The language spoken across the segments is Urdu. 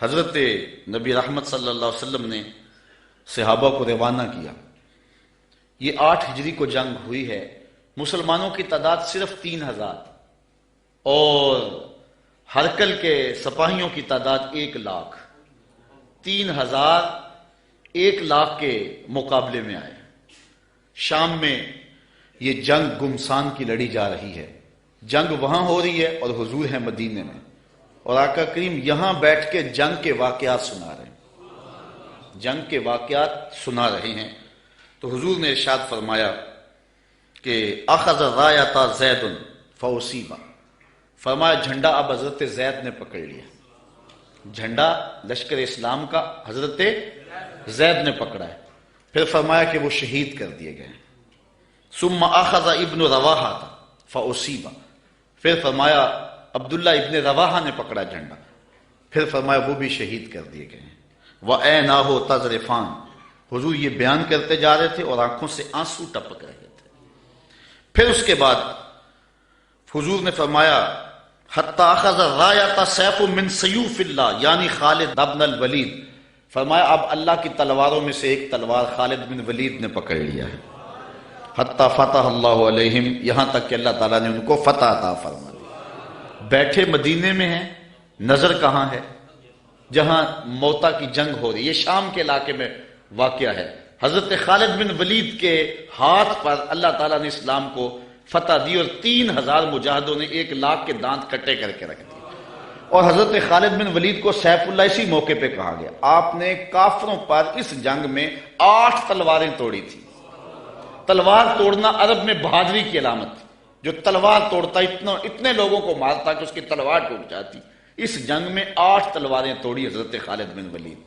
حضرت نبی رحمت صلی اللہ علیہ وسلم نے صحابہ کو روانہ کیا. یہ 8 ہجری کو جنگ ہوئی ہے. مسلمانوں کی تعداد صرف 3000 اور ہرکل کے سپاہیوں کی تعداد 1 لاکھ. 3000 1 لاکھ کے مقابلے میں آئے. شام میں یہ جنگ گمسان کی لڑی جا رہی ہے. جنگ وہاں ہو رہی ہے اور حضور ہیں مدینے میں، اور آقا کریم یہاں بیٹھ کے جنگ کے واقعات سنا رہے ہیں. جنگ کے واقعات سنا رہے ہیں تو حضور نے ارشاد فرمایا کہ اخذ رایۃ زید فاصیب، فرمایا جھنڈا اب حضرت زید نے پکڑ لیا. جھنڈا لشکر اسلام کا حضرت زید نے پکڑا ہے. پھر فرمایا کہ وہ شہید کر دیے گئے. ثم اخذ ابن رواحہ فاصیب، پھر فرمایا عبداللہ ابن رواحہ نے پکڑا جھنڈا. پھر فرمایا وہ بھی شہید کر دیے گئے ہیں. وَعَيْنَاهُ تَذْرِفَانِ، حضور یہ بیان کرتے جا رہے تھے اور آنکھوں سے آنسو ٹپک رہے تھے. پھر اس کے بعد حضور نے فرمایا حَتَّى أَخَذَ الرَّایَةَ سَيْفٌ مِّن سَيُوفِ اللَّهِ، یعنی خالد بن الولید. فرمایا اب اللہ کی تلواروں میں سے ایک تلوار خالد بن ولید نے پکڑ لیا ہے. حَتَّى فَتَحَ اللَّهُ عَلَيْهِمْ، یہاں تک کہ اللہ تعالیٰ نے ان کو فتح عطا فرما دی. بیٹھے مدینے میں ہیں، نظر کہاں ہے؟ جہاں موتا کی جنگ ہو رہی ہے. یہ شام کے علاقے میں واقعہ ہے. حضرت خالد بن ولید کے ہاتھ پر اللہ تعالیٰ نے اسلام کو فتح دی اور 3000 مجاہدوں نے 1 لاکھ کے دانت کٹے کر کے رکھ دیے. اور حضرت خالد بن ولید کو سیف اللہ اسی موقع پہ کہا گیا. آپ نے کافروں پر اس جنگ میں 8 تلواریں توڑی تھی. تلوار توڑنا عرب میں بہادری کی علامت تھی. جو تلوار توڑتا اتنے لوگوں کو مارتا کہ اس کی تلوار ٹوٹ جاتی. اس جنگ میں 8 تلواریں توڑی حضرت خالد بن ولید.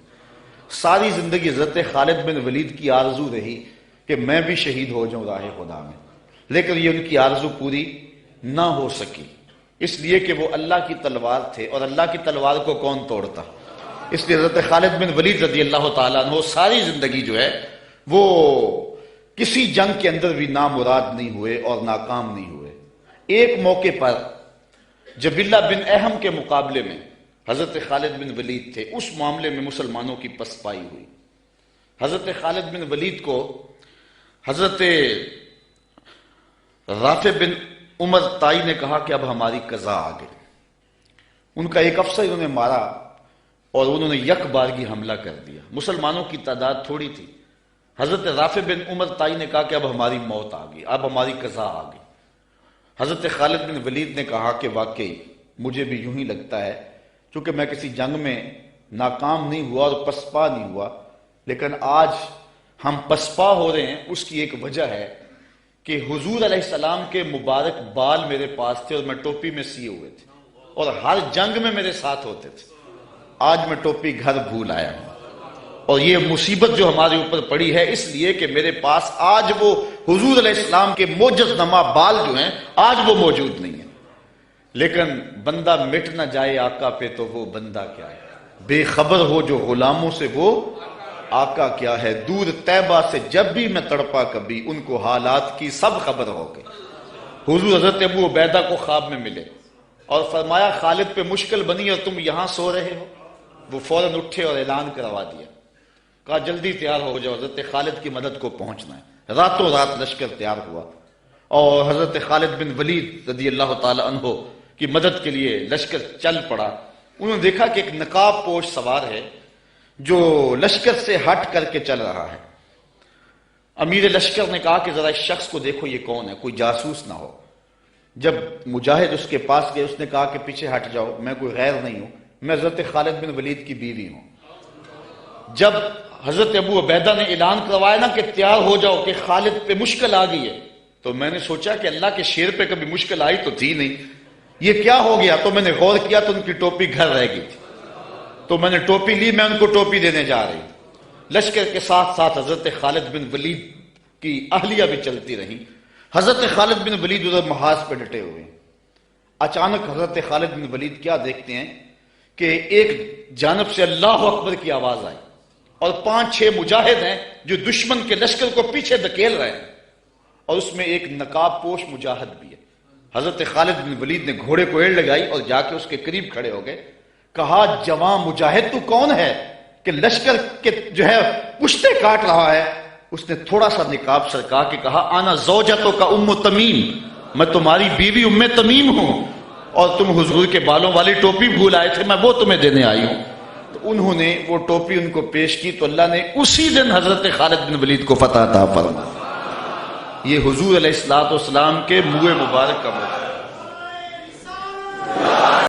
ساری زندگی حضرت خالد بن ولید کی آرزو رہی کہ میں بھی شہید ہو جاؤں راہ خدا میں، لیکن یہ ان کی آرزو پوری نہ ہو سکی، اس لیے کہ وہ اللہ کی تلوار تھے اور اللہ کی تلوار کو کون توڑتا. اس لیے حضرت خالد بن ولید رضی اللہ تعالیٰ عنہ ساری زندگی جو ہے وہ کسی جنگ کے اندر بھی نامراد نہیں ہوئے اور ناکام نہیں ہوئے. ایک موقع پر جبلہ بن احم کے مقابلے میں حضرت خالد بن ولید تھے. اس معاملے میں مسلمانوں کی پسپائی ہوئی. حضرت خالد بن ولید کو حضرت رافع بن عمر طائی نے کہا کہ اب ہماری قضا آ گئی. ان کا ایک افسر انہوں نے مارا اور انہوں نے یک بارگی حملہ کر دیا. مسلمانوں کی تعداد تھوڑی تھی. حضرت رافع بن عمر طائی نے کہا کہ اب ہماری موت آ گئی، اب ہماری قضا آ گئی. حضرت خالد بن ولید نے کہا کہ واقعی مجھے بھی یوں ہی لگتا ہے، چونکہ میں کسی جنگ میں ناکام نہیں ہوا اور پسپا نہیں ہوا، لیکن آج ہم پسپا ہو رہے ہیں. اس کی ایک وجہ ہے کہ حضور علیہ السلام کے مبارک بال میرے پاس تھے اور میں ٹوپی میں سیے ہوئے تھے اور ہر جنگ میں میرے ساتھ ہوتے تھے. آج میں ٹوپی گھر بھول آیا ہوں اور یہ مصیبت جو ہمارے اوپر پڑی ہے اس لیے کہ میرے پاس آج وہ حضور علیہ السلام کے موجز نما بال جو ہیں آج وہ موجود نہیں ہیں. لیکن بندہ مٹ نہ جائے آقا پہ تو وہ بندہ کیا ہے، بے خبر ہو جو غلاموں سے وہ آقا کیا ہے. دور طیبہ سے جب بھی میں تڑپا کبھی، ان کو حالات کی سب خبر ہو گئی. حضور حضرت ابو عبیدہ کو خواب میں ملے اور فرمایا خالد پہ مشکل بنی اور تم یہاں سو رہے ہو. وہ فوراً اٹھے اور اعلان کروا دیا، کہا جلدی تیار ہو جاؤ، حضرت خالد کی مدد کو پہنچنا ہے. راتوں رات لشکر تیار ہوا اور حضرت خالد بن ولید رضی اللہ تعالی عنہ کی مدد کے لیے لشکر چل پڑا. انہوں نے دیکھا کہ ایک نقاب پوش سوار ہے جو لشکر سے ہٹ کر کے چل رہا ہے. امیر لشکر نے کہا کہ ذرا اس شخص کو دیکھو یہ کون ہے، کوئی جاسوس نہ ہو. جب مجاہد اس کے پاس گئے اس نے کہا کہ پیچھے ہٹ جاؤ، میں کوئی غیر نہیں ہوں، میں حضرت خالد بن ولید کی بیوی ہوں. جب حضرت ابو عبیدہ نے اعلان کروایا نا کہ تیار ہو جاؤ کہ خالد پہ مشکل آ گئی ہے، تو میں نے سوچا کہ اللہ کے شیر پہ کبھی مشکل آئی تو تھی نہیں، یہ کیا ہو گیا. تو میں نے غور کیا تو ان کی ٹوپی گھر رہ گئی تھی. تو میں نے ٹوپی لی، میں ان کو ٹوپی دینے جا رہی. لشکر کے ساتھ ساتھ حضرت خالد بن ولید کی اہلیہ بھی چلتی رہی. حضرت خالد بن ولید ادھر محاذ پہ ڈٹے ہوئے. اچانک حضرت خالد بن ولید کیا دیکھتے ہیں کہ ایک جانب سے اللہ اکبر کی آواز آئی اور 5-6 مجاہد ہیں جو دشمن کے لشکر کو پیچھے دھکیل رہے ہیں اور اس میں ایک نقاب پوش مجاہد بھی ہے. حضرت خالد بن ولید نے گھوڑے کو ایڑ لگائی اور جا کے اس کے قریب کھڑے ہو گئے. کہا جوان مجاہد تو کون ہے کہ لشکر کے جو ہے پشتے کاٹ رہا ہے؟ اس نے تھوڑا سا نقاب سرکا کے کہا آنا زوجتو کا ام تمیم، میں تمہاری بیوی ام تمیم ہوں، اور تم حضور کے بالوں والی ٹوپی بھول آئے تھے، میں وہ تمہیں دینے آئی ہوں۔ تو انہوں نے وہ ٹوپی ان کو پیش کی تو اللہ نے اسی دن حضرت خالد بن ولید کو فتح عطا فرمائی۔ یہ حضور علیہ الصلوۃ والسلام کے منہ مبارک کا موقع۔